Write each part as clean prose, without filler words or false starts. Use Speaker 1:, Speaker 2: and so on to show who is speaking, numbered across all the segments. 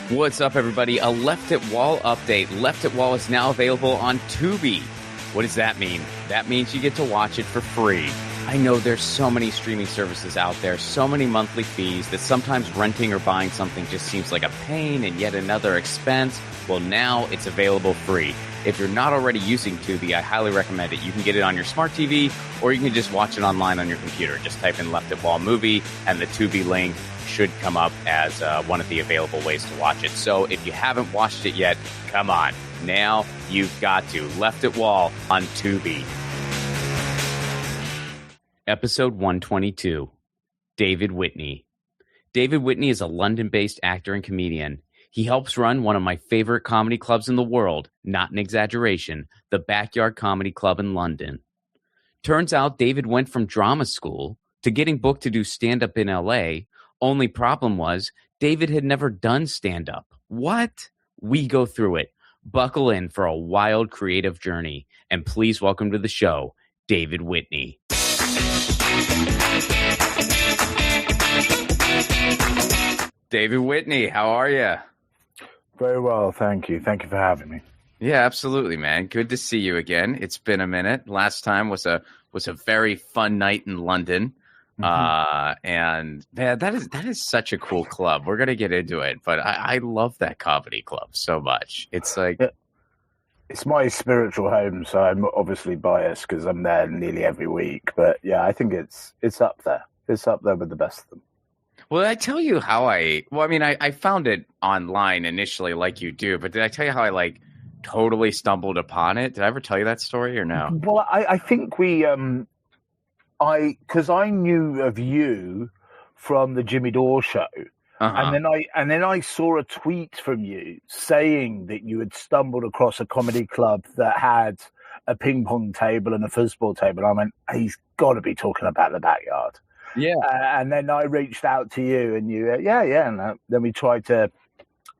Speaker 1: What's up, everybody? A Left It Wall update. Left It Wall is now available on Tubi. What does that mean? That means you get to watch it for free. I know there's so many streaming services out there, so many monthly fees, that sometimes renting or buying something just seems like a pain and yet another expense. Well, now it's available free. If you're not already using Tubi, I highly recommend it. You can get it on your smart TV, or you can just watch it online on your computer. Just type in Left It Wall movie, and the Tubi link should come up as one of the available ways to watch it. So if you haven't watched it yet, come on. Now you've got to. Left It Wall on Tubi. Episode 122. David Whitney. David Whitney is a London-based actor and comedian. He helps run one of my favorite comedy clubs in the world, not an exaggeration, the Backyard Comedy Club in London. Turns out David went from drama school to getting booked to do stand-up in LA. Only problem was David had never done stand-up. What? We go through it. Buckle in for a wild creative journey. And please welcome to the show, David Whitney. David Whitney, how are you?
Speaker 2: Very well, thank you. Thank you for having me.
Speaker 1: Yeah, absolutely, man. Good to see you again. It's been a minute. Last time was a very fun night in London. And man, that is such a cool club. We're gonna get into it, but I love that comedy club so much. It's like
Speaker 2: it's my spiritual home, so I'm obviously biased because I'm there nearly every week. But yeah, I think it's up there. It's up there with the best of them.
Speaker 1: Well, did I tell you how I found it online initially like you do, but did I tell you how I totally stumbled upon it? Did I ever tell you that story or no?
Speaker 2: Well, I think because I knew of you from the Jimmy Dore show. And then I saw a tweet from you saying that you had stumbled across a comedy club that had a ping pong table and a foosball table. I went, he's got to be talking about the Backyard.
Speaker 1: Yeah.
Speaker 2: And then I reached out to you and you, and then we tried to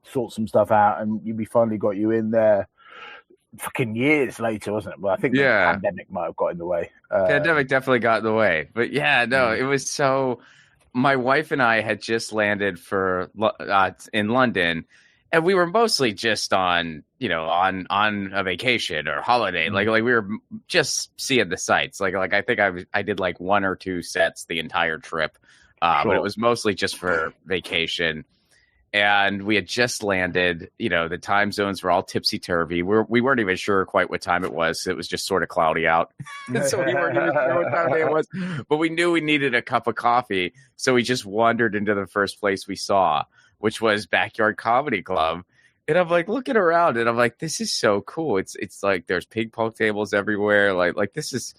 Speaker 2: sort some stuff out and we finally got you in there fucking years later, wasn't it? Well, I think the pandemic might have got in the way.
Speaker 1: Pandemic definitely got in the way. But yeah, no, it was so... My wife and I had just landed in London, and we were mostly just on a vacation or holiday. Like we were just seeing the sights. Like I think I did like one or two sets the entire trip, but it was mostly just for vacation. And we had just landed. The time zones were all tipsy turvy. We weren't even sure quite what time it was. It was just sort of cloudy out, so we weren't even sure what time of day it was. But we knew we needed a cup of coffee, so we just wandered into the first place we saw, which was Backyard Comedy Club. And I'm like looking around, and I'm like, this is so cool. It's like there's ping pong tables everywhere. Like this is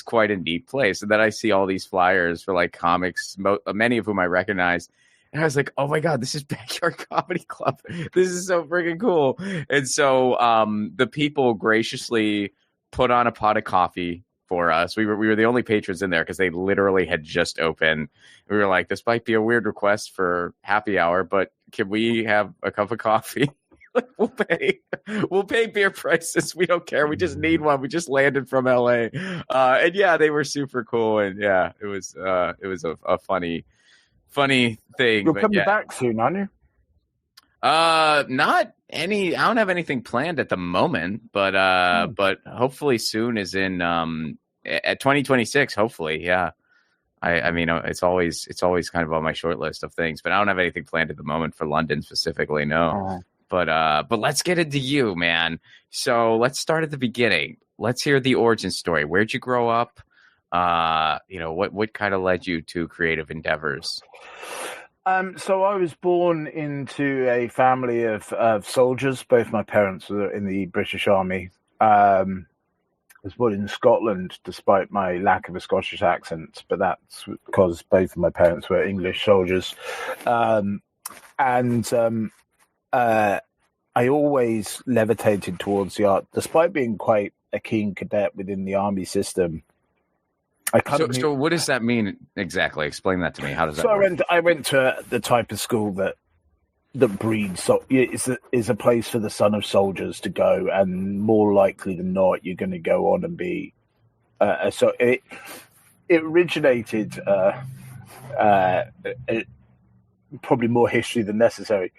Speaker 1: quite a neat place. And then I see all these flyers for like comics, many of whom I recognize. And I was like, oh my God, this is Backyard Comedy Club. This is so freaking cool. And so the people graciously put on a pot of coffee for us. We were the only patrons in there because they literally had just opened. We were like, this might be a weird request for happy hour, but can we have a cup of coffee? We'll pay beer prices. We don't care. We just need one. We just landed from LA. And yeah, they were super cool. And yeah, it was a funny thing.
Speaker 2: You're coming back soon, aren't you?
Speaker 1: Not any. I don't have anything planned at the moment, but hopefully soon is in at 2026. Hopefully, yeah. I mean, it's always kind of on my short list of things, but I don't have anything planned at the moment for London specifically. No, but let's get into you, man. So let's start at the beginning. Let's hear the origin story. Where'd you grow up? What kind of led you to creative endeavors?
Speaker 2: So I was born into a family of soldiers. Both my parents were in the British Army. I was born in Scotland, despite my lack of a Scottish accent, but that's because both of my parents were English soldiers. I always levitated towards the art, despite being quite a keen cadet within the army system.
Speaker 1: So what does that mean exactly? Explain that to me. How does that work?
Speaker 2: I went to the type of school that breeds. So is a place for the son of soldiers to go, and more likely than not, you're going to go on and be. So it originated probably more history than necessary.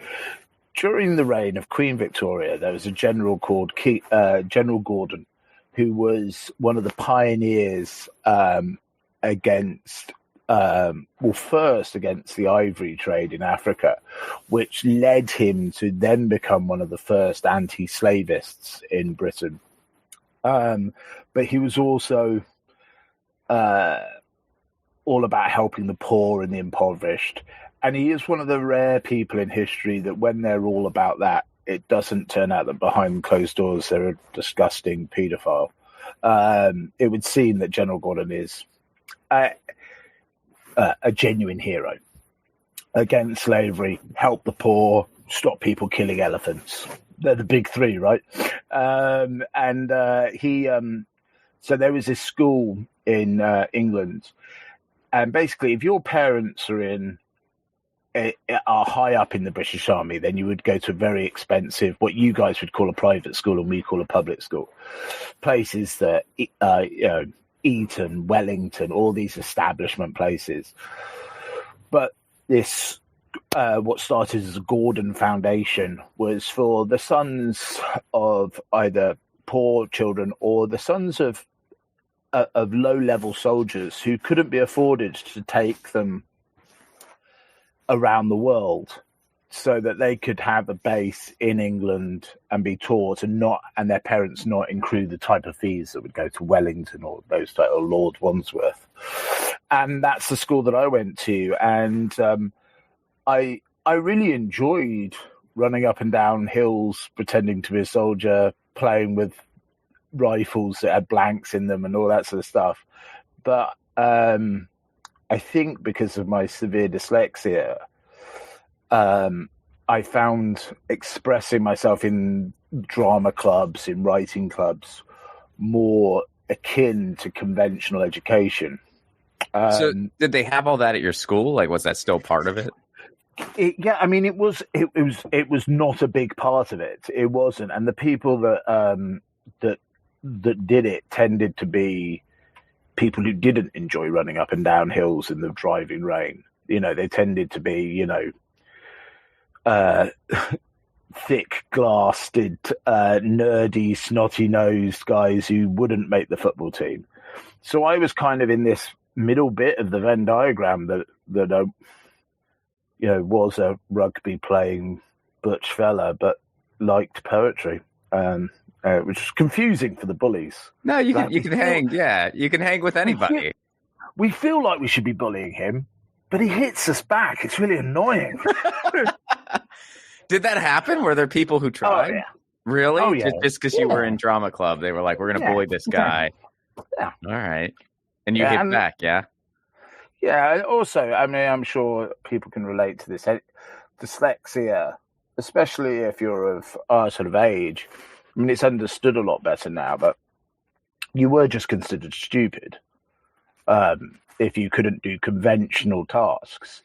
Speaker 2: during the reign of Queen Victoria, there was a general called General Gordon, who was one of the pioneers against, first against the ivory trade in Africa, which led him to then become one of the first anti-slavists in Britain. But he was also all about helping the poor and the impoverished. And he is one of the rare people in history that when they're all about that, it doesn't turn out that behind closed doors they're a disgusting paedophile. It would seem that General Gordon is a genuine hero against slavery, help the poor, stop people killing elephants. They're the big three, right? So there was this school in England, and basically, if your parents are high up in the British Army, then you would go to a very expensive, what you guys would call a private school and we call a public school. Places that, Eton, Wellington, all these establishment places. But this, what started as a Gordon Foundation, was for the sons of either poor children or the sons of low-level soldiers who couldn't be afforded to take them around the world, so that they could have a base in England and be taught, and their parents not include the type of fees that would go to Wellington or those type of Lord Wandsworth. And that's the school that I went to, and I really enjoyed running up and down hills, pretending to be a soldier, playing with rifles that had blanks in them and all that sort of stuff. But I think because of my severe dyslexia, I found expressing myself in drama clubs, in writing clubs, more akin to conventional education.
Speaker 1: So did they have all that at your school? Like, was that still part of it?
Speaker 2: Yeah, I mean, it was not a big part of it. It wasn't, and the people that did it tended to be people who didn't enjoy running up and down hills in the driving rain. They tended to be, thick-glassed, nerdy, snotty-nosed guys who wouldn't make the football team. So I was kind of in this middle bit of the Venn diagram that was a rugby-playing butch fella, but liked poetry. Which is confusing for the bullies.
Speaker 1: No, you can hang. Yeah, you can hang with anybody.
Speaker 2: We feel like we should be bullying him, but he hits us back. It's really annoying.
Speaker 1: Did that happen? Were there people who tried?
Speaker 2: Oh, yeah.
Speaker 1: Really?
Speaker 2: Oh, yeah.
Speaker 1: Just because you were in drama club, they were like, "We're going to bully this guy."
Speaker 2: Yeah.
Speaker 1: All right. And you hit back, yeah?
Speaker 2: Yeah. Also, I mean, I'm sure people can relate to this. Dyslexia, especially if you're of our sort of age. I mean, it's understood a lot better now, but you were just considered stupid if you couldn't do conventional tasks.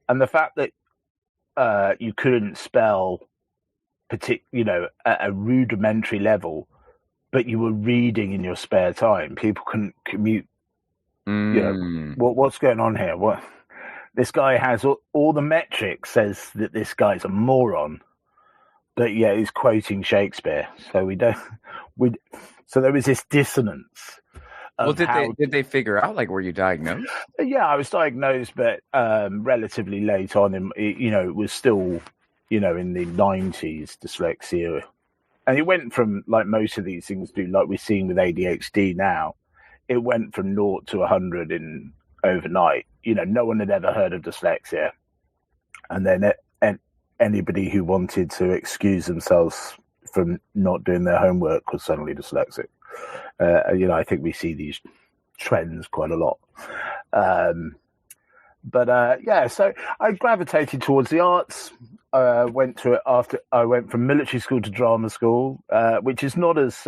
Speaker 2: And the fact that you couldn't spell, at a rudimentary level, but you were reading in your spare time, people couldn't commute. What's going on here? What? This guy has all the metrics says that this guy's a moron. But yeah, he's quoting Shakespeare, so so there was this dissonance.
Speaker 1: Well, did they figure out, like, were you diagnosed?
Speaker 2: Yeah, I was diagnosed, but relatively late on. It was still, in the 90s, dyslexia, and it went from, like most of these things do, like we're seeing with ADHD now, it went from 0 to 100 in overnight. No one had ever heard of dyslexia, and then anybody who wanted to excuse themselves from not doing their homework was suddenly dyslexic. I think we see these trends quite a lot. So I gravitated towards the arts. Went to it after I went from military school to drama school, which is not as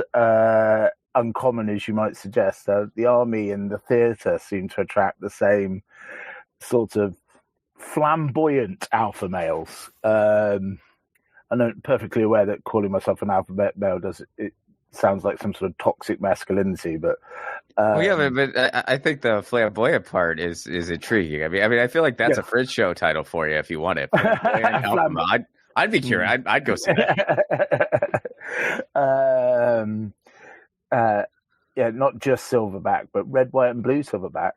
Speaker 2: uncommon as you might suggest. The army and the theatre seem to attract the same sort of flamboyant alpha males. I'm perfectly aware that calling myself an alpha male it sounds like some sort of toxic masculinity, but
Speaker 1: but I think the flamboyant part is intriguing. I mean, I feel like that's a fridge show title for you if you want it. I'd be curious. I'd go see
Speaker 2: that. Yeah, not just silverback, but red, white, and blue silverback.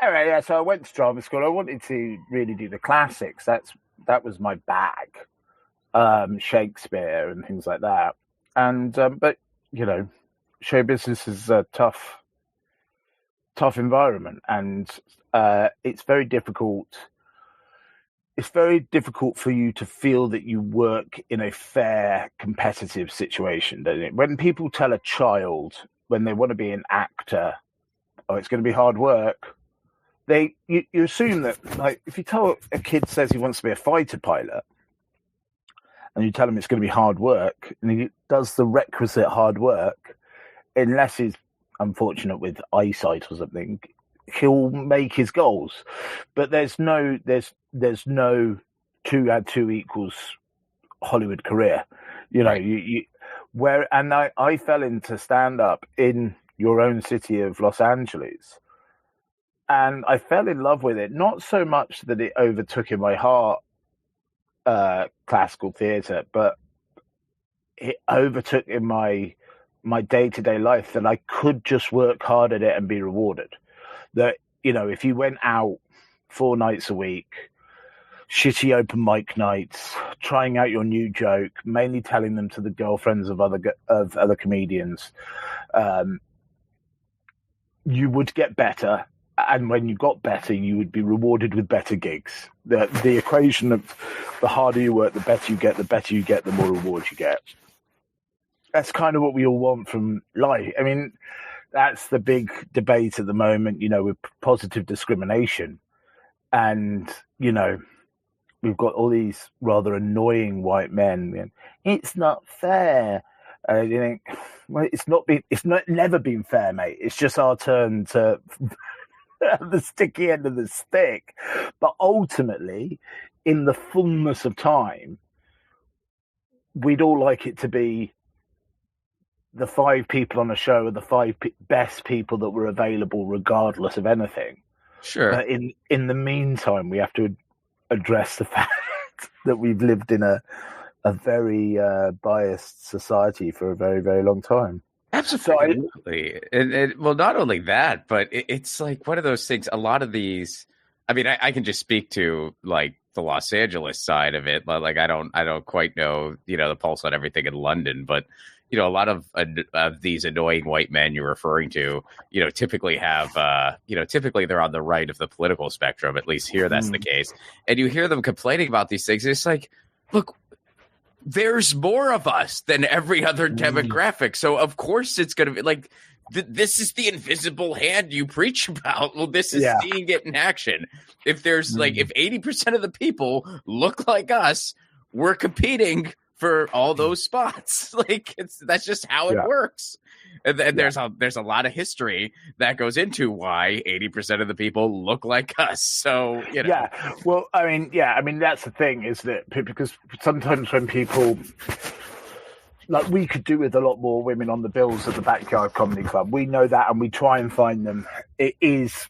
Speaker 2: Anyway, yeah. So I went to drama school. I wanted to really do the classics. That was my bag, Shakespeare and things like that. And but show business is a tough environment, and it's very difficult. It's very difficult for you to feel that you work in a fair, competitive situation, doesn't it? When people tell a child when they want to be an actor, oh, it's going to be hard work, you assume that, like, if you tell a kid says he wants to be a fighter pilot, and you tell him it's going to be hard work, and he does the requisite hard work, unless he's unfortunate with eyesight or something, he'll make his goals. But there's no 2 add 2 equals Hollywood career,
Speaker 1: Right.
Speaker 2: And I fell into stand up in your own city of Los Angeles, and I fell in love with it, not so much that it overtook in my heart classical theatre, but it overtook in my day-to-day life, that I could just work hard at it and be rewarded. That, if you went out 4 nights a week, shitty open mic nights, trying out your new joke, mainly telling them to the girlfriends of other comedians, you would get better. And when you got better, you would be rewarded with better gigs. The equation of the harder you work, the better you get, the more rewards you get. That's kind of what we all want from life. I mean, that's the big debate at the moment, with positive discrimination. And, we've got all these rather annoying white men. It's not fair. You think, well, it's never been fair, mate. It's just our turn to the sticky end of the stick. But ultimately, in the fullness of time, we'd all like it to be the 5 people on a show are the 5 best people that were available, regardless of anything.
Speaker 1: Sure.
Speaker 2: But in the meantime, we have to address the fact that we've lived in a very biased society for a very, very long time.
Speaker 1: Absolutely. Well, not only that, but it's like one of those things. A lot of these, I mean, I can just speak to like the Los Angeles side of it. Like I don't quite know, the pulse on everything in London, but a lot of these annoying white men you're referring to, typically have, typically they're on the right of the political spectrum. At least here, that's the case. And you hear them complaining about these things. It's like, look, there's more of us than every other demographic. So of course it's going to be like, this is the invisible hand you preach about. Well, this is seeing it in action. If there's if 80% of the people look like us, we're competing for all those spots. That's just how it works. And there's a lot of history that goes into why 80% of the people look like us. So,
Speaker 2: Yeah. Well, I mean, that's the thing, is that because sometimes when people, like, we could do with a lot more women on the bills at the Backyard Comedy Club. We know that, and we try and find them. It is,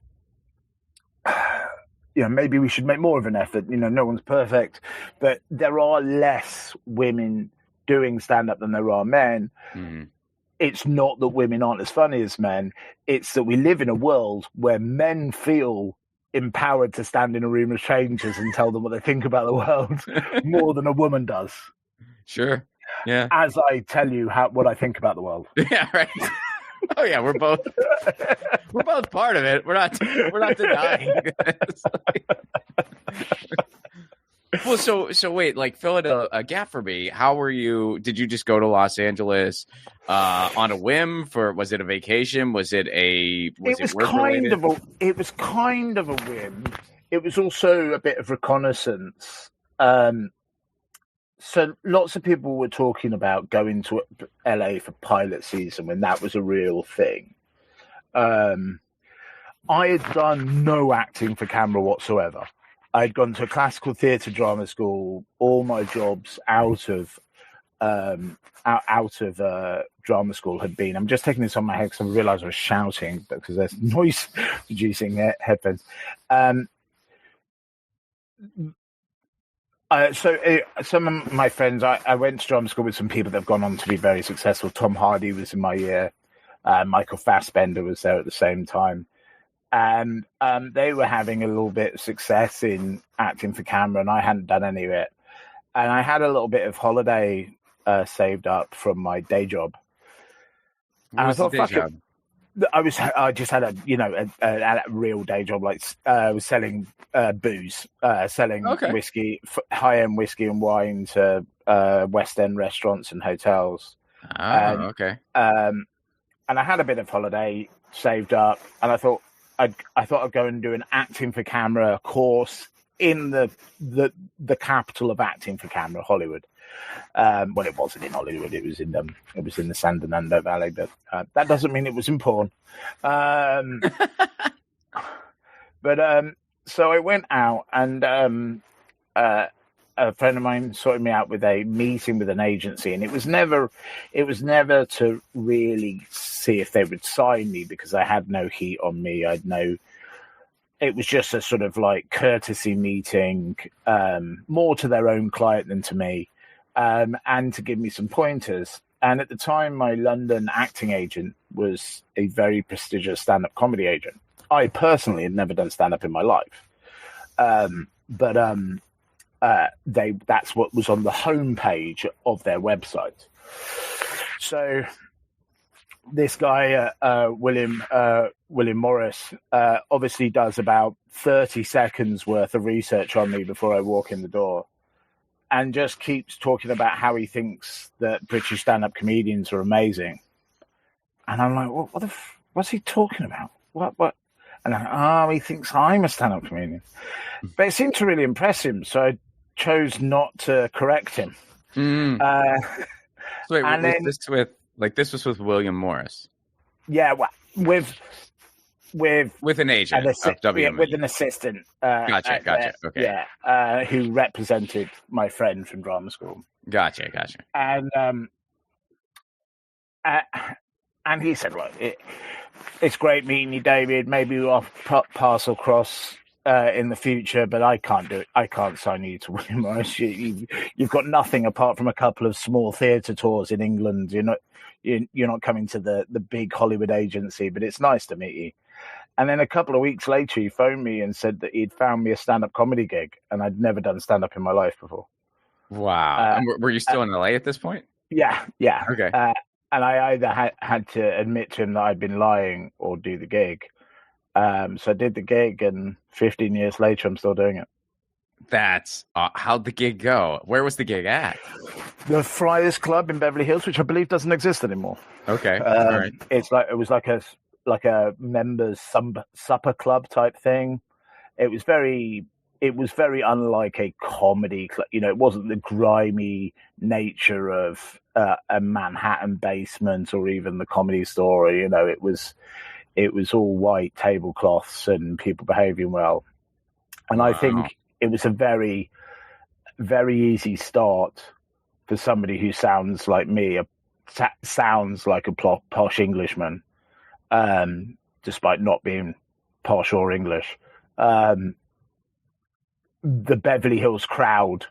Speaker 2: maybe we should make more of an effort. No one's perfect, but there are less women doing stand-up than there are men. Mm-hmm. It's not that women aren't as funny as men. It's that we live in a world where men feel empowered to stand in a room of strangers and tell them what they think about the world more than a woman does.
Speaker 1: Sure. Yeah.
Speaker 2: As I tell you what I think about the world.
Speaker 1: Yeah, right. Oh yeah, we're both part of it. We're not denying. Well, so wait, like, fill in a gap for me. How were you? Did you just go to Los Angeles on a whim? Was it a vacation? Was it
Speaker 2: kind of a whim. It was also a bit of reconnaissance. So lots of people were talking about going to LA for pilot season when that was a real thing. I had done no acting for camera whatsoever. I'd gone to a classical theatre drama school. All my jobs out of drama school had been. I'm just taking this on my head because I realised I was shouting because there's noise producing headphones. Some of my friends, I went to drama school with some people that have gone on to be very successful. Tom Hardy was in my year. Michael Fassbender was there at the same time. And they were having a little bit of success in acting for camera, and I hadn't done any of it. And I had a little bit of holiday saved up from my day job.
Speaker 1: What was the day job?
Speaker 2: I just had a real day job, like I was selling booze, selling whiskey, high-end whiskey and wine to West End restaurants and hotels.
Speaker 1: Okay.
Speaker 2: And I had a bit of holiday saved up, and I thought I'd go and do an acting for camera course in the capital of acting for camera, Hollywood. Well, it wasn't in Hollywood; it was in the San Fernando Valley, but that doesn't mean it was in porn. So I went out, and a friend of mine sorted me out with a meeting with an agency, and it was never to really see if they would sign me, because I had no heat on me. It was just a sort of like courtesy meeting, more to their own client than to me. And to give me some pointers. And at the time, my London acting agent was a very prestigious stand-up comedy agent. I personally had never done stand-up in my life. But that's what was on the homepage of their website. So this guy, William Morris, obviously does about 30 seconds worth of research on me before I walk in the door. And just keeps talking about how he thinks that British stand-up comedians are amazing. And I'm like, what's he talking about? What? And he thinks I'm a stand-up comedian. But it seemed to really impress him, so I chose not to correct him.
Speaker 1: So wait, this was with William Morris?
Speaker 2: Yeah, well, with
Speaker 1: an agent of WME.
Speaker 2: With an assistant.
Speaker 1: Gotcha. Okay.
Speaker 2: Yeah, who represented my friend from drama school.
Speaker 1: Gotcha.
Speaker 2: And he said, "Look, it's great meeting you, David. Maybe we'll pass across in the future, but I can't do it. I can't sign you to William Morris. You've got nothing apart from a couple of small theatre tours in England. You're not coming to the big Hollywood agency, but it's nice to meet you." And then a couple of weeks later, he phoned me and said that he'd found me a stand-up comedy gig, and I'd never done stand-up in my life before.
Speaker 1: Wow. And were you still in LA at this point?
Speaker 2: Yeah.
Speaker 1: Okay.
Speaker 2: And I either had to admit to him that I'd been lying or do the gig. So I did the gig, and 15 years later, I'm still doing it.
Speaker 1: That's how'd the gig go? Where was the gig at?
Speaker 2: The Friars Club in Beverly Hills, which I believe doesn't exist anymore.
Speaker 1: Okay. All right.
Speaker 2: It was like a members supper club type thing. It was very unlike a comedy club. It wasn't the grimy nature of a Manhattan basement or even the Comedy Store. It was all white tablecloths and people behaving well. And wow. I think it was a very, very easy start for somebody who sounds like me, sounds like a posh Englishman, despite not being posh or English. The Beverly Hills crowd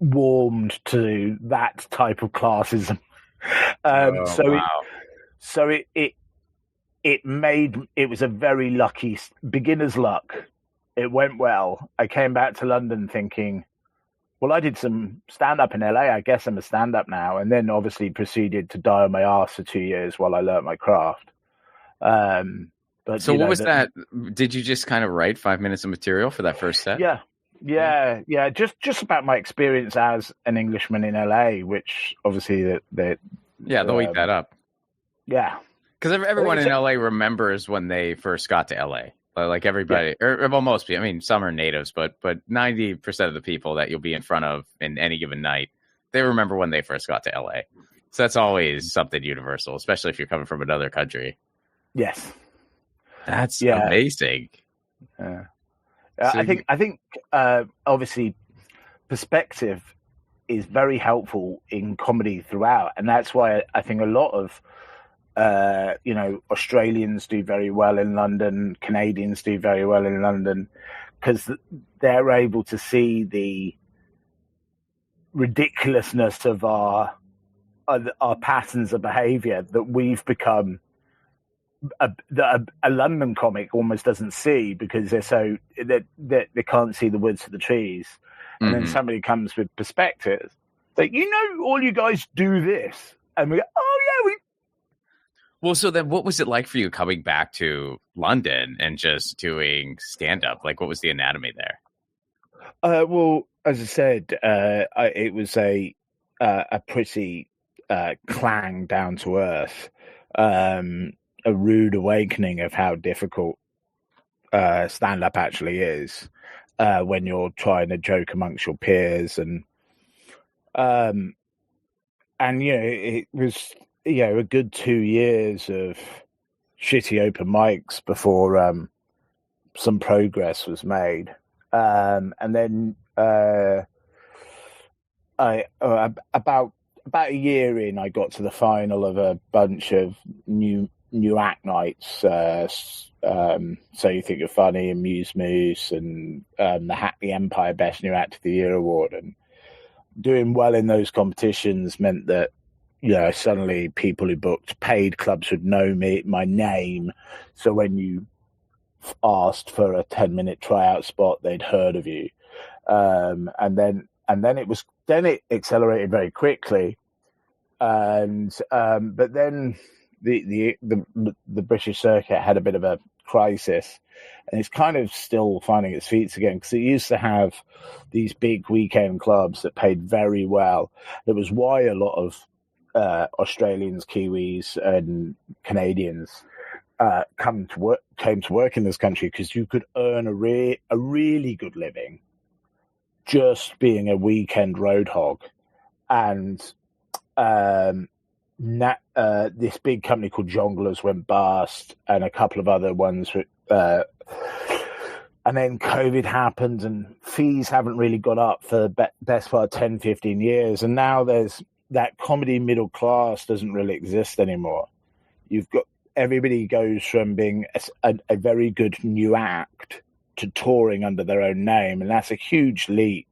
Speaker 2: warmed to that type of classism. So it was a very lucky beginner's luck. It went well. I came back to London thinking, well, I did some stand-up in LA. I guess I'm a stand-up now. And then obviously proceeded to die on my ass for 2 years while I learnt my craft. But
Speaker 1: so what was that? Did you just kind of write 5 minutes of material for that first set?
Speaker 2: Yeah. Just about my experience as an Englishman in LA, which obviously they'll
Speaker 1: eat that up.
Speaker 2: Yeah.
Speaker 1: Because everyone in LA remembers when they first got to LA. Like everybody, or well, most people. I mean, some are natives, but 90% of the people that you'll be in front of in any given night, they remember when they first got to LA. So that's always something universal, especially if you're coming from another country.
Speaker 2: Yes,
Speaker 1: that's amazing.
Speaker 2: So I think obviously perspective is very helpful in comedy throughout, and that's why I think a lot of Australians do very well in London, Canadians do very well in London, because they're able to see ridiculousness of our patterns of behavior that we've become that a London comic almost doesn't see because they're so that they can't see the woods for the trees. And then somebody comes with perspective, like, all you guys do this, and we go, oh yeah, we.
Speaker 1: Well, so then what was it like for you coming back to London and just doing stand-up? Like, what was the anatomy there?
Speaker 2: Well, as I said, it was a pretty clang down to earth, a rude awakening of how difficult stand-up actually is when you're trying to joke amongst your peers, and it was a good 2 years of shitty open mics before some progress was made, and then about a year in, I got to the final of a bunch of new act nights. So You Think You're Funny and Muse Moose and the Hackney Empire Best New Act of the Year award, and doing well in those competitions meant that suddenly people who booked paid clubs would know my name. So when you asked for a 10-minute tryout spot, they'd heard of you, and then it accelerated very quickly, and but then the British circuit had a bit of a crisis, and it's kind of still finding its feet again, because it used to have these big weekend clubs that paid very well. That was why a lot of Australians, Kiwis, and Canadians came to work in this country, because you could earn a really good living just being a weekend road hog. And this big company called Jongleurs went bust, and a couple of other ones. And then COVID happened, and fees haven't really got up for the best part of 10, 15 years. And now there's that comedy middle class doesn't really exist anymore. You've got everybody goes from being a very good new act to touring under their own name. And that's a huge leap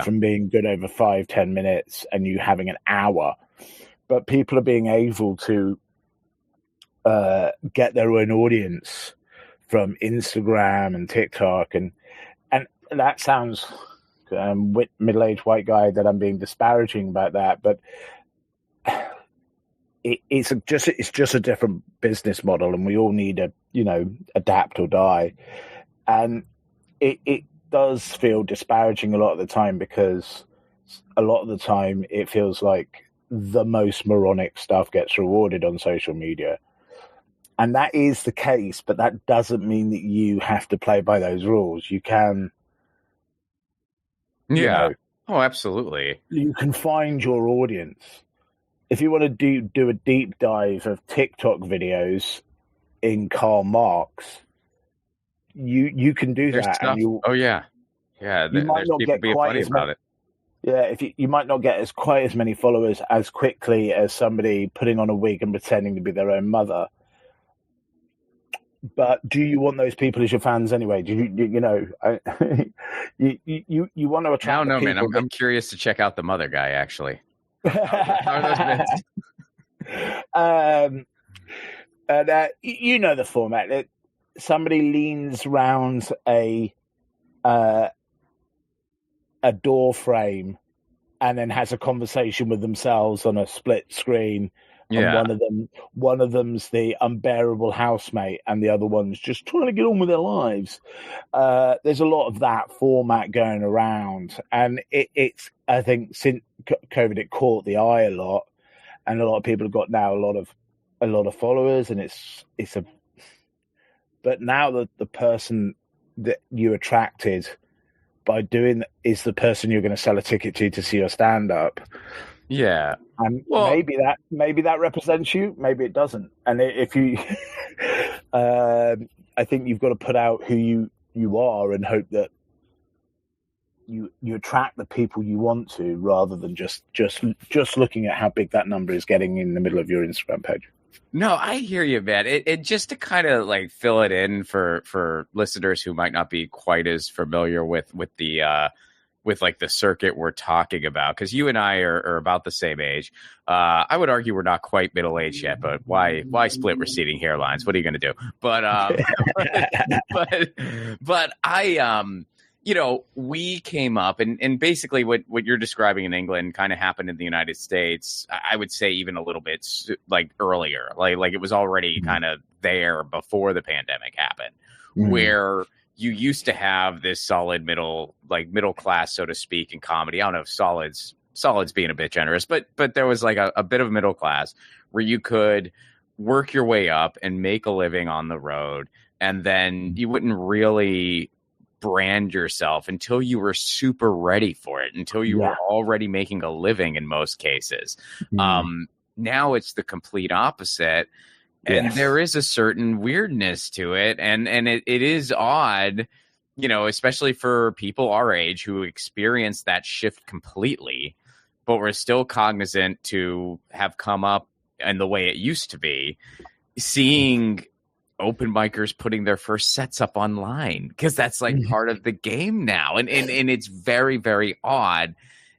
Speaker 2: from being good over 5-10 minutes and you having an hour. But people are being able to get their own audience from Instagram and TikTok, and that sounds middle-aged white guy that I'm being disparaging about that, but it's just a different business model, and we all need to adapt or die. And it does feel disparaging a lot of the time, because a lot of the time it feels like the most moronic stuff gets rewarded on social media. And that is the case, but that doesn't mean that you have to play by those rules. You can.
Speaker 1: Yeah. Oh, absolutely.
Speaker 2: You can find your audience. If you want to do a deep dive of TikTok videos in Karl Marx, you can do
Speaker 1: There's
Speaker 2: that.
Speaker 1: stuff.
Speaker 2: And
Speaker 1: oh, yeah. Yeah, there's people being funny about it.
Speaker 2: Yeah, you might not get quite as many followers as quickly as somebody putting on a wig and pretending to be their own mother. But do you want those people as your fans anyway? Do you want to attract?
Speaker 1: No, man. I'm curious to check out the mother guy. Actually, how are those bits?
Speaker 2: And the format. Somebody leans round a door frame and then has a conversation with themselves on a split screen.
Speaker 1: Yeah.
Speaker 2: And one of them's the unbearable housemate, and the other one's just trying to get on with their lives. There's a lot of that format going around, and it's I think since COVID it caught the eye a lot, and a lot of people have got now a lot of followers, and it's a. But now the person that you attracted by doing is the person you're going to sell a ticket to see your stand up.
Speaker 1: Yeah.
Speaker 2: And maybe that represents you, maybe it doesn't. And if you, I think you've got to put out who you are and hope that you attract the people you want to, rather than just looking at how big that number is getting in the middle of your Instagram page.
Speaker 1: No, I hear you, man. It just to kind of like fill it in for listeners who might not be quite as familiar with with like the circuit we're talking about, because you and I are about the same age. I would argue we're not quite middle aged yet, but why split receding hairlines? What are you going to do? But but I you know, we came up and basically what you're describing in England kind of happened in the United States. I would say even a little bit like earlier, like it was already kind of there before the pandemic happened, where you used to have this solid middle class, so to speak, in comedy. I don't know if solids being a bit generous, but there was like a bit of middle class where you could work your way up and make a living on the road. And then you wouldn't really brand yourself until you were super ready for it, until you were already making a living in most cases. Now it's the complete opposite. And there is a certain weirdness to it. And it is odd, you know, especially for people our age who experience that shift completely, but we're still cognizant to have come up and the way it used to be, seeing open micers putting their first sets up online, because that's like part of the game now. And it's very, very odd.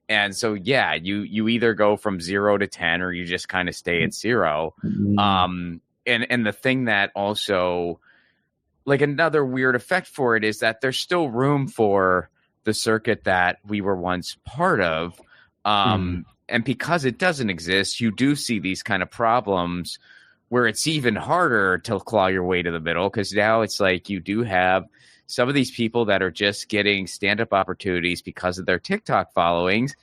Speaker 1: And so, yeah, you either go from 0 to 10 or you just kind of stay at 0. And the thing that also, like, another weird effect for it is that there's still room for the circuit that we were once part of. And because it doesn't exist, you do see these kind of problems where it's even harder to claw your way to the middle, because now it's like you do have some of these people that are just getting stand-up opportunities because of their TikTok followings,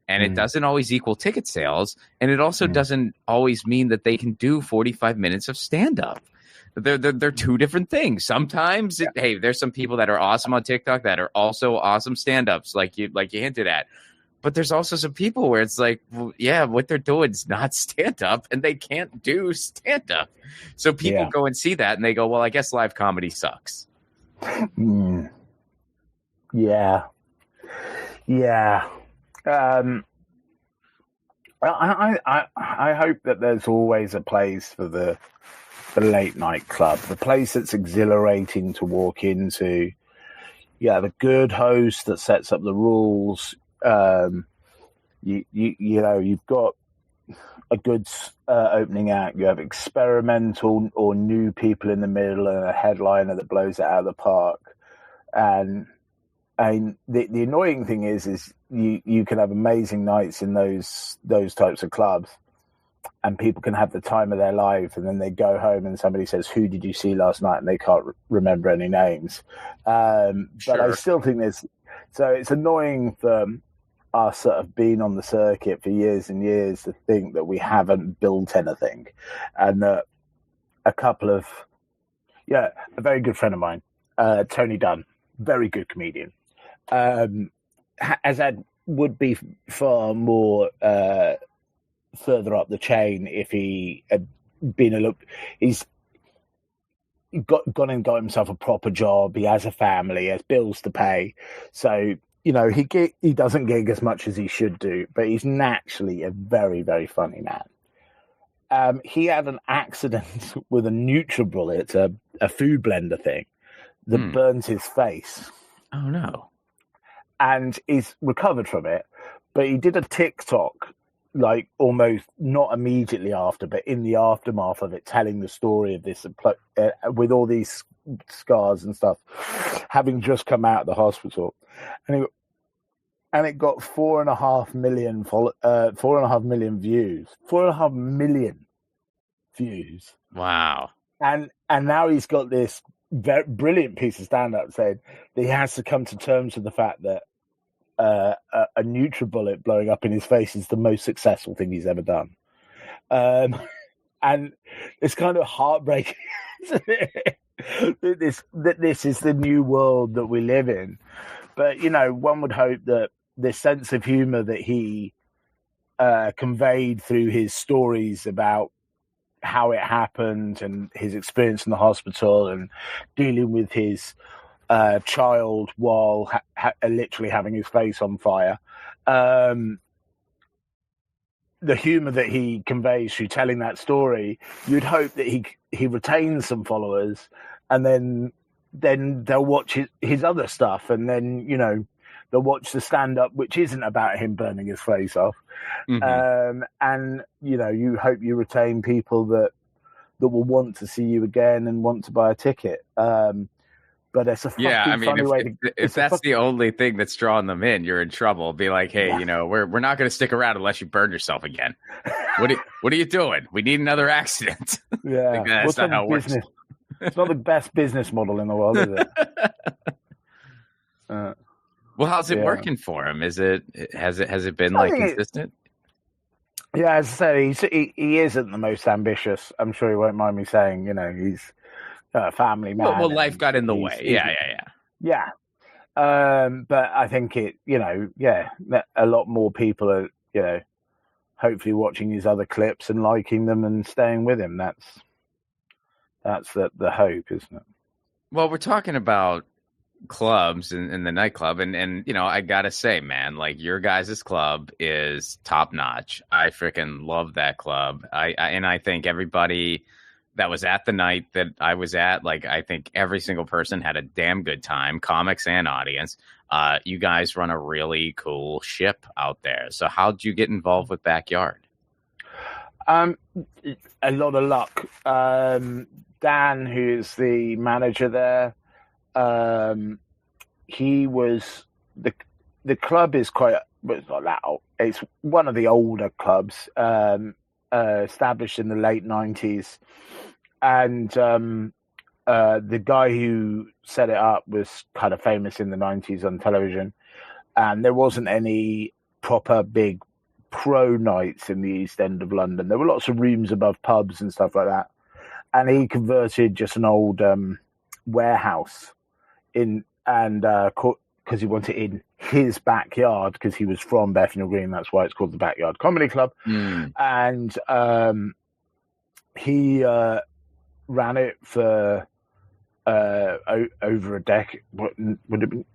Speaker 1: and it doesn't always equal ticket sales, and it also doesn't always mean that they can do 45 minutes of stand-up. They're two different things. Sometimes, hey, there's some people that are awesome on TikTok that are also awesome stand-ups, like you hinted at. But there's also some people where it's like, well, yeah, what they're doing is not stand-up, and they can't do stand-up. So people go and see that, and they go, well, I guess live comedy sucks.
Speaker 2: Yeah. I hope that there's always a place for the late night club, the place that's exhilarating to walk into. Yeah, the good host that sets up the rules. You know, you've got a good opening act. You have experimental or new people in the middle, and a headliner that blows it out of the park. And the annoying thing is you can have amazing nights in those types of clubs, and people can have the time of their life, and then they go home and somebody says, "Who did you see last night?" and they can't remember any names. But I still think it's annoying for us that have been on the circuit for years and years to think that we haven't built anything, and that a very good friend of mine, Tony Dunn, very good comedian, would be far more further up the chain if he had been he's gone and got himself a proper job. He has a family, he has bills to pay, so you know, he doesn't gig as much as he should do, but he's naturally a very, very funny man. He had an accident with a NutriBullet, a food blender thing, that burns his face.
Speaker 1: Oh, no.
Speaker 2: And he's recovered from it, but he did a TikTok, like almost not immediately after, but in the aftermath of it, telling the story of this with all these scars and stuff, having just come out of the hospital. And it got 4.5 million views. 4.5 million views.
Speaker 1: Wow.
Speaker 2: And now he's got this very brilliant piece of stand-up saying that he has to come to terms with the fact that a NutriBullet blowing up in his face is the most successful thing he's ever done. And it's kind of heartbreaking that this is the new world that we live in. But, you know, one would hope that this sense of humor that he conveyed through his stories about how it happened and his experience in the hospital and dealing with his child while literally having his face on fire. The humor that he conveys through telling that story, you'd hope that he retains some followers, and then they'll watch his other stuff, and then, you know, They'll watch the stand-up, which isn't about him burning his face off. And, you hope you retain people that will want to see you again and want to buy a ticket. But it's a fucking funny way to...
Speaker 1: If that's the only thing that's drawing them in, you're in trouble. Be like, hey, we're not going to stick around unless you burn yourself again. What are you doing? We need another accident.
Speaker 2: Yeah.
Speaker 1: That's not how it works.
Speaker 2: It's not the best business model in the world, is it?
Speaker 1: Well, how's it working for him? Has it been like consistent?
Speaker 2: Yeah, as I said, he isn't the most ambitious. I'm sure he won't mind me saying, he's a family man.
Speaker 1: Well, life got in the way. Yeah.
Speaker 2: But I think a lot more people are, hopefully watching his other clips and liking them and staying with him. That's the hope, isn't it?
Speaker 1: Well, we're talking about clubs in the nightclub, and I gotta say, man, like your guys' club is top notch. I freaking love that club. I think everybody that was at the night that I was at, like, I think every single person had a damn good time, comics and audience. You guys run a really cool ship out there. So how'd you get involved with Backyard?
Speaker 2: A lot of luck. Dan, who's the manager there, he was the club is not that old. It's one of the older clubs, established in the late 90s. And the guy who set it up was kind of famous in the 90s on television. And there wasn't any proper big pro nights in the East End of London. There were lots of rooms above pubs and stuff like that. And he converted just an old warehouse because he wanted it in his backyard, because he was from Bethnal Green. That's why it's called the Backyard Comedy Club. And he ran it for over a decade. Would it be?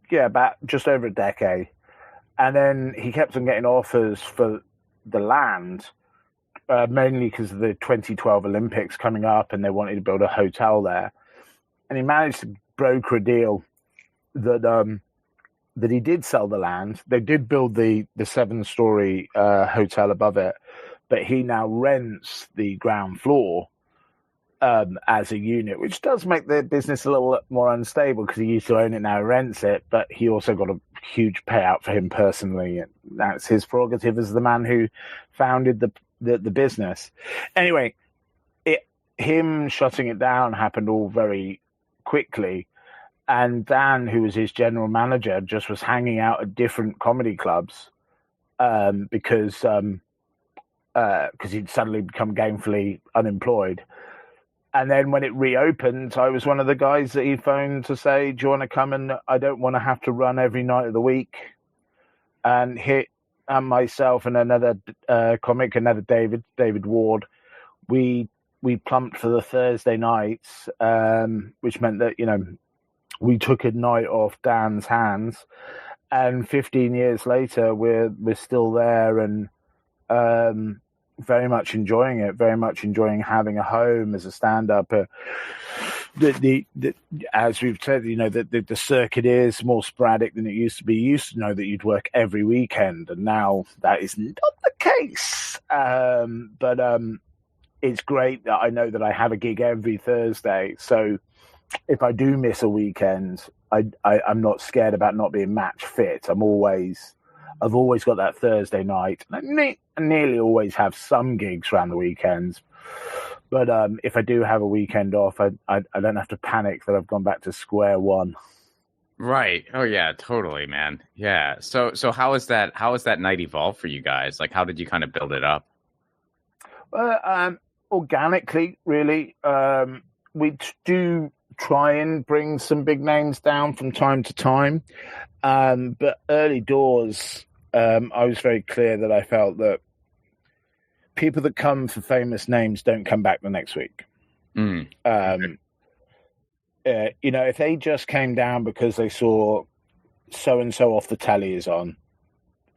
Speaker 2: Yeah, about just over a decade. And then he kept on getting offers for the land, mainly because of the 2012 Olympics coming up, and they wanted to build a hotel there. And he managed to broker a deal that he did sell the land. They did build the 7-story hotel above it, but he now rents the ground floor as a unit, which does make the business a little more unstable because he used to own it, now he rents it, but he also got a huge payout for him personally. And that's his prerogative as the man who founded the business. Anyway, him shutting it down happened all very quickly. And Dan, who was his general manager, just was hanging out at different comedy clubs because he'd suddenly become gainfully unemployed. And then when it reopened, I was one of the guys that he phoned to say, do you want to come? And I don't want to have to run every night of the week. And myself and another comic, another David Ward, we plumped for the Thursday nights, which meant that, we took a night off Dan's hands. And 15 years later, we're still there and very much enjoying it, very much enjoying having a home as a stand-up. As we've said, the circuit is more sporadic than it used to be. You used to know that you'd work every weekend, and now that is not the case. But it's great that I know that I have a gig every Thursday. So if I do miss a weekend, I'm not scared about not being match fit. I've always got that Thursday night. I nearly always have some gigs around the weekends. But if I do have a weekend off, I don't have to panic that I've gone back to square one.
Speaker 1: Right. Oh yeah, totally, man. Yeah. So how has that night evolved for you guys? Like, how did you kind of build it up?
Speaker 2: Organically, really. We do try and bring some big names down from time to time. But early doors, I was very clear that I felt that people that come for famous names don't come back the next week. If they just came down because they saw so-and-so off the telly is on,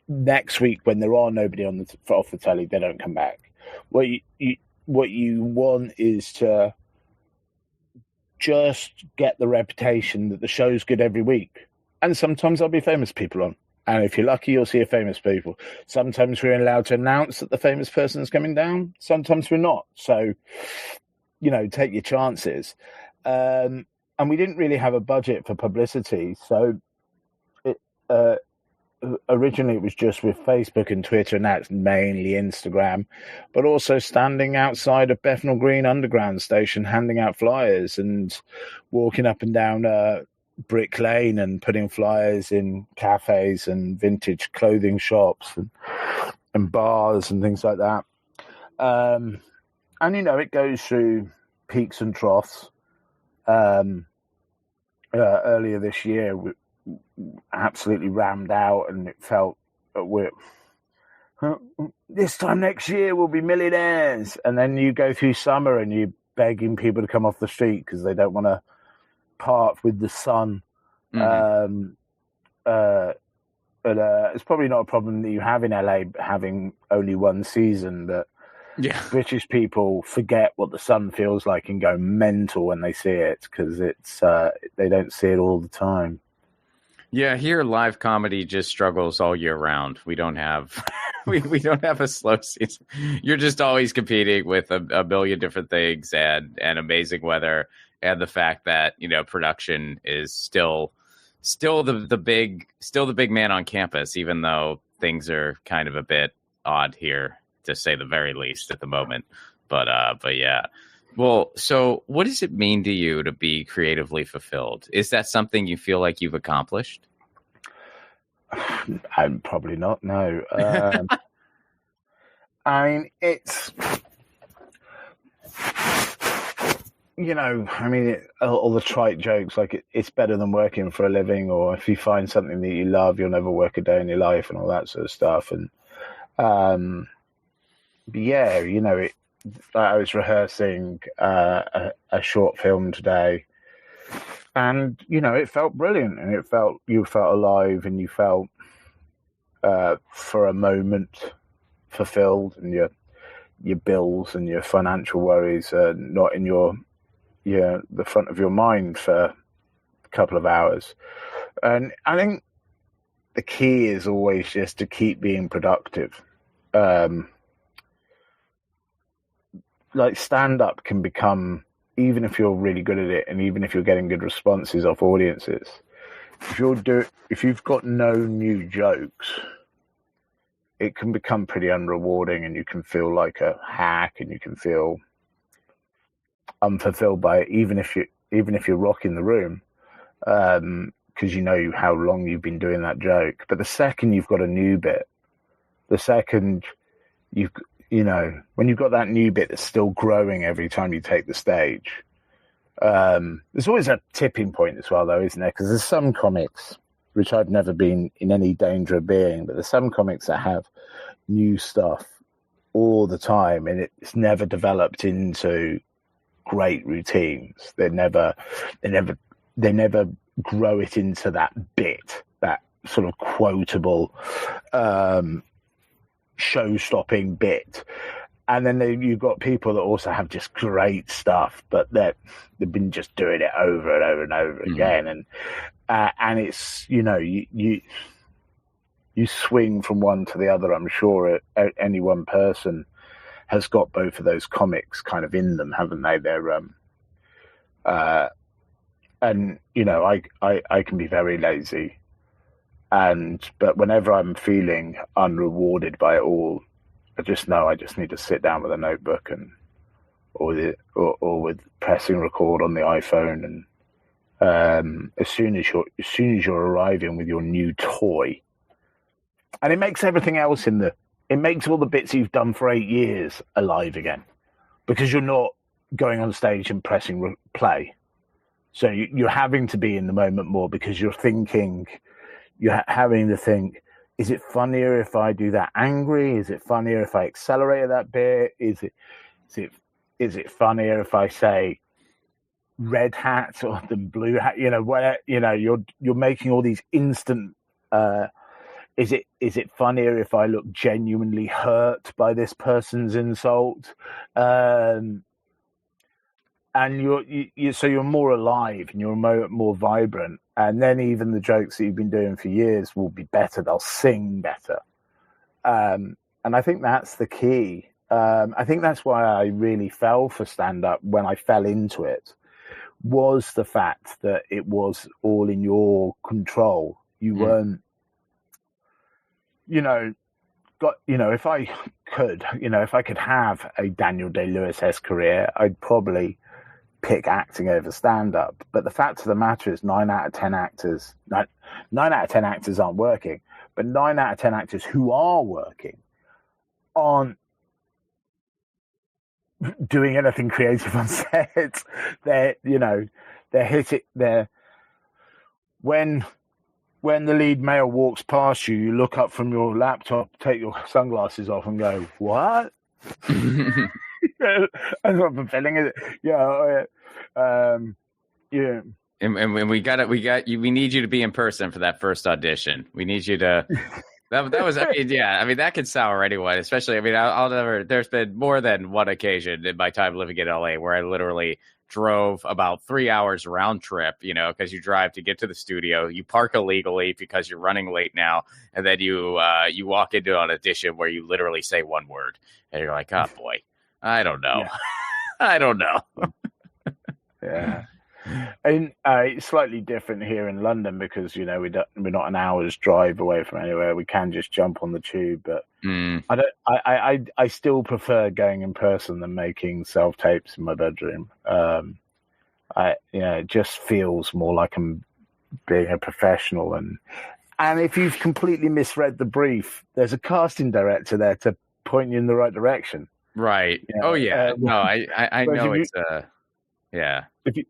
Speaker 2: next week when there are nobody off the telly, they don't come back. What you want is to just get the reputation that the show's good every week. And sometimes there'll be famous people on. And if you're lucky, you'll see a famous people. Sometimes we're allowed to announce that the famous person is coming down. Sometimes we're not. So, take your chances. And we didn't really have a budget for publicity. So originally it was just with Facebook and Twitter, and that's mainly Instagram, but also standing outside of Bethnal Green Underground Station, handing out flyers and walking up and down Brick Lane and putting flyers in cafes and vintage clothing shops and bars and things like that. And it goes through peaks and troughs. Earlier this year, we absolutely rammed out, and it felt this time next year we'll be millionaires. And then you go through summer and you're begging people to come off the street because they don't want to part with the sun. Mm-hmm. But it's probably not a problem that you have in LA having only one season, but British people forget what the sun feels like and go mental when they see it because it's they don't see it all the time.
Speaker 1: Yeah, here live comedy just struggles all year round. We don't have we don't have a slow season. You're just always competing with a million different things and amazing weather, and the fact that production is still the big man on campus, even though things are kind of a bit odd here, to say the very least, at the moment. But yeah. Well, so what does it mean to you to be creatively fulfilled? Is that something you feel like you've accomplished?
Speaker 2: I'm probably not. No. I mean, it's all the trite jokes like it's better than working for a living, or if you find something that you love, you'll never work a day in your life, and all that sort of stuff. And yeah, I was rehearsing a short film today, and it felt brilliant, and you felt alive, and you felt for a moment fulfilled, and your bills and your financial worries are not in the front of your mind for a couple of hours. And I think the key is always just to keep being productive. Like stand-up can become, even if you're really good at it and even if you're getting good responses off audiences, if you've got no new jokes, it can become pretty unrewarding, and you can feel like a hack, and you can feel unfulfilled by it, even if you're rocking the room, because you know how long you've been doing that joke. But the second you've got a new bit, the second when you've got that new bit that's still growing every time you take the stage, there's always a tipping point as well, though, isn't there? Because there's some comics, which I've never been in any danger of being, but there's some comics that have new stuff all the time, and it's never developed into great routines. They never grow it into that bit, that sort of quotable, show-stopping bit. And then you've got people that also have just great stuff, but they've been just doing it over and over and over again. And it's, you swing from one to the other. I'm sure any one person has got both of those comics kind of in them, haven't they? They're, and, I can be very lazy. But whenever I'm feeling unrewarded by it all, I just know I just need to sit down with a notebook or with pressing record on the iPhone, and as soon as you're arriving with your new toy, and it makes everything else it makes all the bits you've done for 8 years alive again, because you're not going on stage and pressing play. So you're having to be in the moment more, because you're having to think, is it funnier if I do that angry? Is it funnier if I accelerate that bit? Is it funnier if I say red hat or the blue hat? You're making all these instant. Is it funnier if I look genuinely hurt by this person's insult? And and you're more alive and you're more vibrant, and then even the jokes that you've been doing for years will be better. They'll sing better, and I think that's the key. I think that's why I really fell for stand-up when I fell into it, was the fact that it was all in your control. You weren't, if I could have a Daniel Day-Lewis-esque career, I'd probably pick acting over stand-up. But the fact of the matter is 9 out of 10 actors aren't working, but 9 out of 10 actors who are working aren't doing anything creative on set. They're hitting when the lead male walks past you, you look up from your laptop, take your sunglasses off, and go, "What?" That's what fulfilling is. Yeah.
Speaker 1: And we need you to be in person for that first audition. We need you to. That was, that could sour anyone, especially, I'll never, there's been more than one occasion in my time living in LA where I literally drove about 3 hours round trip, because you drive to get to the studio, you park illegally because you're running late now, and then you walk into an audition where you literally say one word, and you're like, oh boy, I don't know. Yeah. I don't know.
Speaker 2: Yeah. And it's slightly different here in London because we're not an hour's drive away from anywhere. We can just jump on the tube, but I still prefer going in person than making self tapes in my bedroom. It just feels more like I'm being a professional, and if you've completely misread the brief, there's a casting director there to point you in the right direction.
Speaker 1: Right. Oh yeah. No, I know it's yeah.
Speaker 2: If you,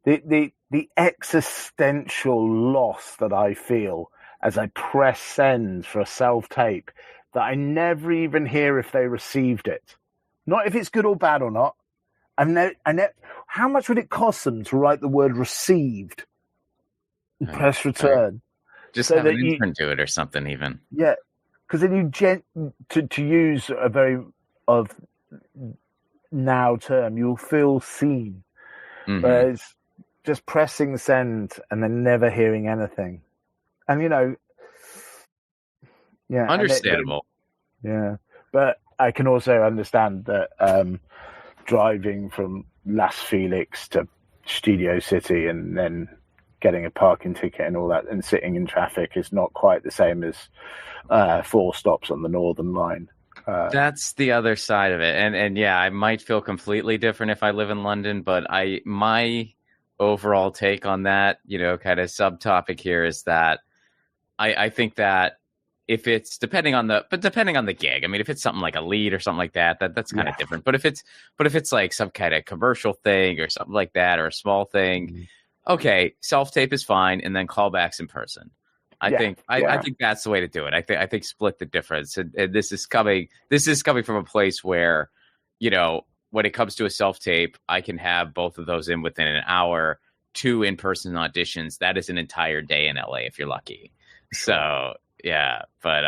Speaker 2: the existential loss that I feel as I press send for a self-tape that I never even hear if they received it. Not if it's good or bad or not. How much would it cost them to write the word received? Press return.
Speaker 1: Just so have an intern do it or something even.
Speaker 2: Yeah. Because then to use a very of now term, you'll feel seen. Mm-hmm. Whereas just pressing send and then never hearing anything. And, yeah.
Speaker 1: Understandable.
Speaker 2: Yeah. But I can also understand that driving from Las Felix to Studio City and then getting a parking ticket and all that and sitting in traffic is not quite the same as 4 stops on the Northern Line.
Speaker 1: That's the other side of it. And yeah, I might feel completely different if I live in London, but my overall take on that, kind of subtopic here is that I think that if it's depending on the gig, if it's something like a lead or something like that's kind of different. But if it's like some kind of commercial thing or something like that, or a small thing, okay, self-tape is fine. And then callbacks in person. I think that's the way to do it. I think split the difference. And this is coming from a place where, when it comes to a self-tape, I can have both of those in within an hour. 2 in-person auditions, that is an entire day in LA if you're lucky. So, yeah. But,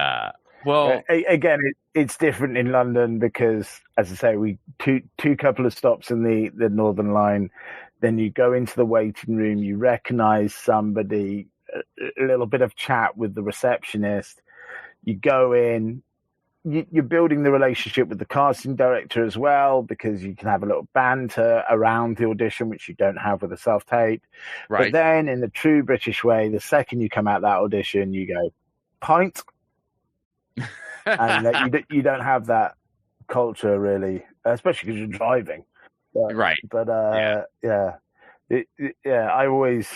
Speaker 2: again, it's different in London because, as I say, we two couple of stops in the Northern Line. Then you go into the waiting room, you recognize somebody, a little bit of chat with the receptionist. You go in, you're building the relationship with the casting director as well, because you can have a little banter around the audition, which you don't have with a self-tape. Right. But then in the true British way, the second you come out that audition, you go, pint. And you don't have that culture really, especially because you're driving.
Speaker 1: Right.
Speaker 2: But I always,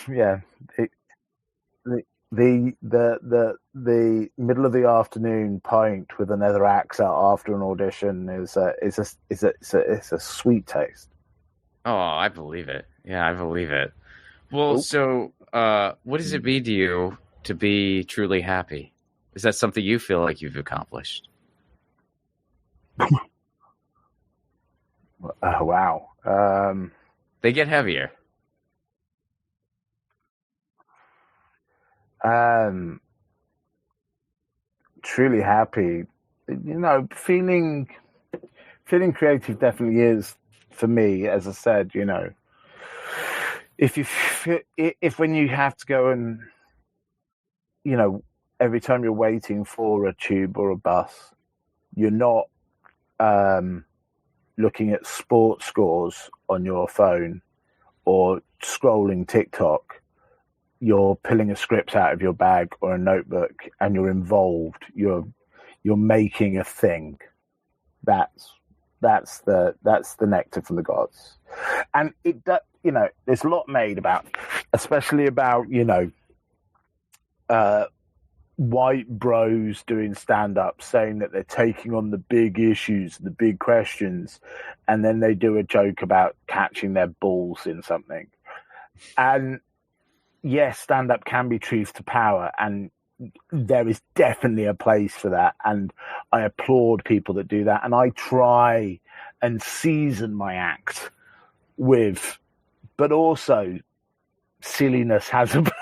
Speaker 2: the middle of the afternoon pint with another actor after an audition is a sweet taste.
Speaker 1: Oh, I believe it. Yeah, I believe it. Well, so what does it mean to you to be truly happy? Is that something you feel like you've accomplished?
Speaker 2: Wow.
Speaker 1: They get heavier.
Speaker 2: Truly happy, feeling creative definitely is for me. As I said, if when you have to go and, every time you're waiting for a tube or a bus, you're not looking at sports scores on your phone or scrolling TikTok, you're pulling a script out of your bag or a notebook and you're involved. You're making a thing. That's the nectar from the gods. And there's a lot made about, especially about, white bros doing stand-up, saying that they're taking on the big issues, the big questions, and then they do a joke about catching their balls in something. And yes, stand-up can be truth to power, and there is definitely a place for that, and I applaud people that do that, and I try and season my act with, but also silliness has a place.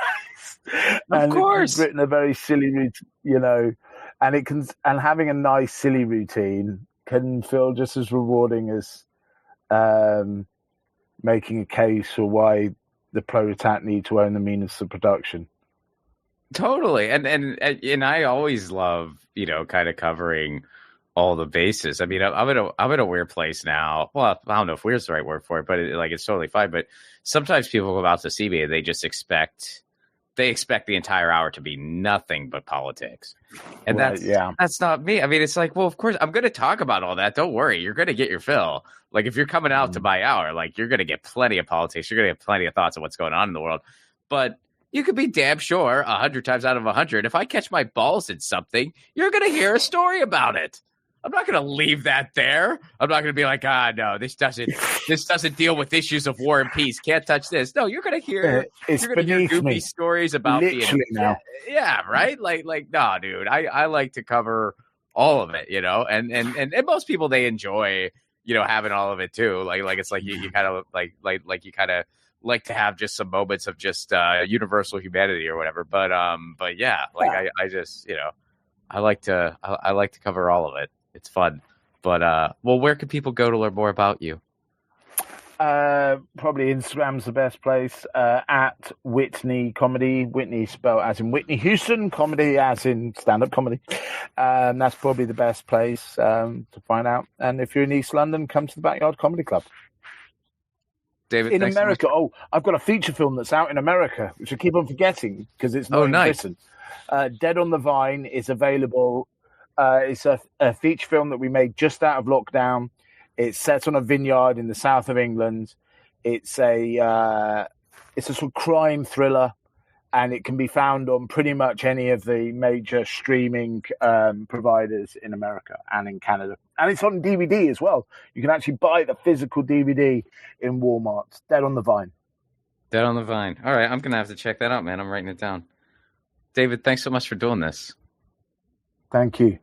Speaker 1: Of course,
Speaker 2: it's written a very silly routine, and having a nice silly routine can feel just as rewarding as making a case for why the proletariat need to own the means of production.
Speaker 1: Totally, and I always love kind of covering all the bases. I mean, I'm in a weird place now. Well, I don't know if weird's the right word for it, but it's totally fine. But sometimes people come out to see me and they just expect the entire hour to be nothing but politics. And that's not me. I mean, it's like, well, of course, I'm going to talk about all that. Don't worry. You're going to get your fill. Like, if you're coming out to my hour, like, you're going to get plenty of politics. You're going to get plenty of thoughts on what's going on in the world. But you could be damn sure 100 times out of 100, if I catch my balls in something, you're going to hear a story about it. I'm not going to leave that there. I'm not going to be like, no, this doesn't deal with issues of war and peace. Can't touch this. No, you're going to hear goofy stories about
Speaker 2: now.
Speaker 1: Yeah, right. Like, nah, dude. I like to cover all of it, and most people, they enjoy, having all of it too. Like it's like you kind of you kind of like to have just some moments of just universal humanity or whatever. But yeah, I just I like to cover all of it. It's fun. But where can people go to learn more about you?
Speaker 2: Probably Instagram's the best place. At Whitney Comedy. Whitney spelled as in Whitney Houston, comedy as in stand-up comedy. That's probably the best place to find out. And if you're in East London, come to the Backyard Comedy Club.
Speaker 1: David,
Speaker 2: in America, I've got a feature film that's out in America, which I keep on forgetting because it's not in Britain. Dead on the Vine is available. It's a feature film that we made just out of lockdown. It's set on a vineyard in the south of England. It's a sort of crime thriller, and it can be found on pretty much any of the major streaming providers in America and in Canada. And it's on DVD as well. You can actually buy the physical DVD in Walmart. Dead on the Vine.
Speaker 1: Dead on the Vine. All right, I'm going to have to check that out, man. I'm writing it down. David, thanks so much for doing this.
Speaker 2: Thank you.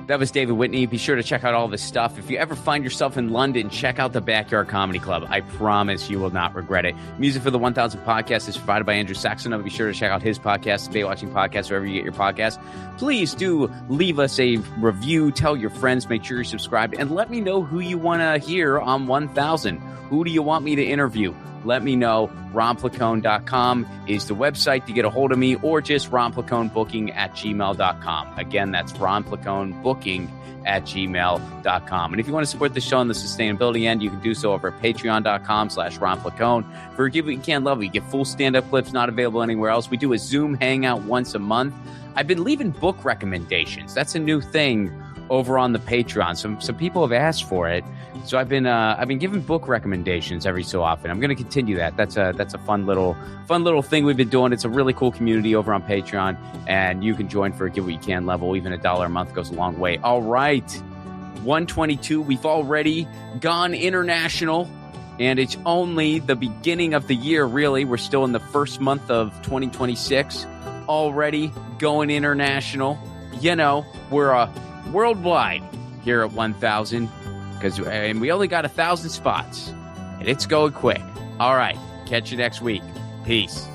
Speaker 1: That was David Whitney. Be sure to check out all this stuff. If you ever find yourself in London, check out the Backyard Comedy Club. I promise you will not regret it. Music for the 1000 podcast is provided by Andrew Saxonov. Be sure to check out his podcast, the Baywatching Podcast, wherever you get your podcast. Please do leave us a review. Tell your friends. Make sure you're subscribed. And let me know who you want to hear on 1000. Who do you want me to interview? Let me know. RonPlacone.com is the website to get a hold of me, or just ronplaconebooking@gmail.com. Again, that's ronplaconebooking@gmail.com. And if you want to support the show on the sustainability end, you can do so over at patreon.com/ronplacone. For Give What You Can Love, you get full stand-up clips not available anywhere else. We do a Zoom hangout once a month. I've been leaving book recommendations. That's a new thing over on the Patreon. Some people have asked for it, so I've been giving book recommendations every so often. I'm going to continue that. That's a fun little thing we've been doing. It's a really cool community over on Patreon, and you can join for a Give What You Can level. Even $1 a month goes a long way. All right, 122. We've already gone international, and it's only the beginning of the year. Really, we're still in the first month of 2026. Already going international. We're worldwide here at 1000, and we only got 1,000 spots, and it's going quick. All right, catch you next week. Peace.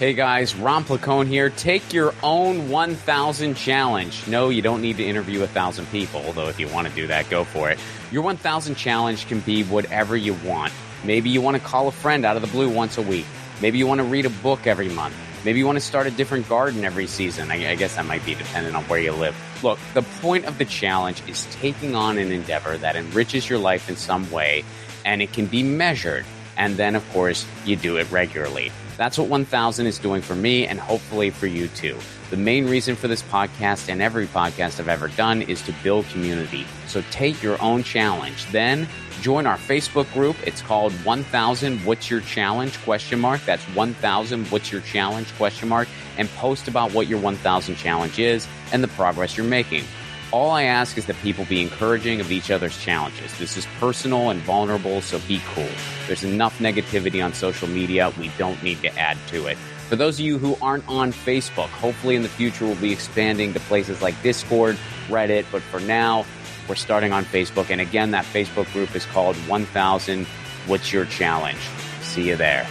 Speaker 3: Hey guys, Ron Placone here. Take your own 1,000 challenge. No, you don't need to interview 1,000 people, although if you want to do that, go for it. Your 1,000 challenge can be whatever you want. Maybe you want to call a friend out of the blue once a week. Maybe you want to read a book every month. Maybe you want to start a different garden every season. I guess that might be dependent on where you live. Look, the point of the challenge is taking on an endeavor that enriches your life in some way, and it can be measured. And then, of course, you do it regularly. That's what 1,000 is doing for me and hopefully for you too. The main reason for this podcast and every podcast I've ever done is to build community. So take your own challenge. Then join our Facebook group. It's called 1,000 What's Your Challenge? ? That's 1,000 What's Your Challenge ? And post about what your 1,000 challenge is and the progress you're making. All I ask is that people be encouraging of each other's challenges. This is personal and vulnerable, so be cool. There's enough negativity on social media. We don't need to add to it. For those of you who aren't on Facebook, hopefully in the future we'll be expanding to places like Discord, Reddit, but for now, we're starting on Facebook. And again, that Facebook group is called 1,000 What's Your Challenge? See you there.